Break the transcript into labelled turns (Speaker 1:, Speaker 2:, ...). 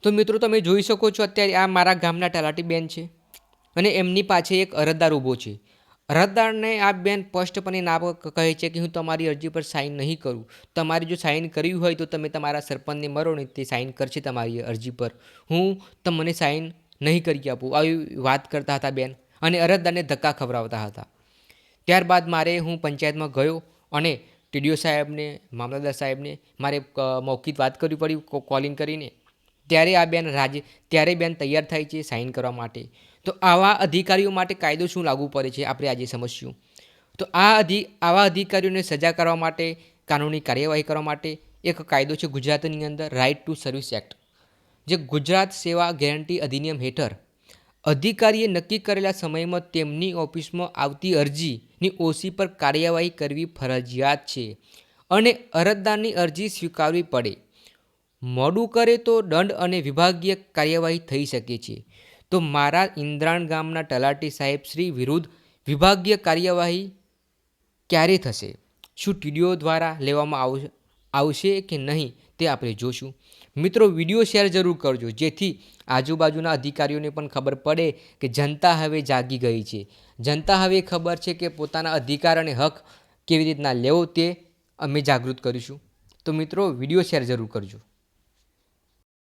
Speaker 1: તો મિત્રો તમે જોઈ શકો છો અત્યારે આ મારા ગામના તલાટી બેન છે અને એમની પાછળ એક અરજદાર ઊભો છે. અરજદારને આ બેન સ્પષ્ટપણે ના કહે છે કે હું તમારી અરજી પર સાઇન નહીં કરું. તમારે જો સાઇન કરવી હોય તો તમે તમારા સરપંચને મળો ને તે સાઇન કરશે તમારી અરજી પર. હું તમને સાઇન નહીં કરી આપું, આવી વાત કરતા હતા બેન અને અરજદારને ધક્કા ખવડાવતા હતા. ત્યારબાદ હું પંચાયતમાં ગયો અને ટીડીઓ સાહેબને, મામલતદાર સાહેબને મારે મૌખિક વાત કરવી પડી કોલિંગ કરીને. ત્યારે બેન તૈયાર થાય છે સાઇન કરવા માટે. તો આવા અધિકારીઓ માટે કાયદો શું લાગુ પડે છે આપણે આજે સમજશું. તો આવા અધિકારીઓને સજા કરવા માટે, કાનૂની કાર્યવાહી કરવા માટે એક કાયદો છે ગુજરાતની અંદર, રાઇટ ટુ સર્વિસ એક્ટ, જે ગુજરાત સેવા ગેરંટી અધિનિયમ હેઠળ અધિકારીએ નક્કી કરેલા સમયમાં તેમની ઓફિસમાં આવતી અરજીની ઓછી પર કાર્યવાહી કરવી ફરજિયાત છે અને અરજદારની અરજી સ્વીકારવી પડે. મોડું કરે તો દંડ અને વિભાગીય કાર્યવાહી થઈ શકે છે. તો મારા ઇન્દ્રાણ ગામના તલાટી સાહેબ શ્રી વિરુદ્ધ વિભાગીય કાર્યવાહી ક્યારે થશે? શું ટીડીઓ દ્વારા લેવામાં આવશે કે નહીં તે આપણે જોશું. મિત્રો, વિડીયો શેર જરૂર કરજો જેથી આજુબાજુના અધિકારીઓને પણ ખબર પડે કે જનતા હવે જાગી ગઈ છે. જનતા હવે ખબર છે કે પોતાના અધિકાર અને હક કેવી રીતના લેવો તે અમે જાગૃત કરીશું. તો મિત્રો, વિડીયો શેર જરૂર કરજો.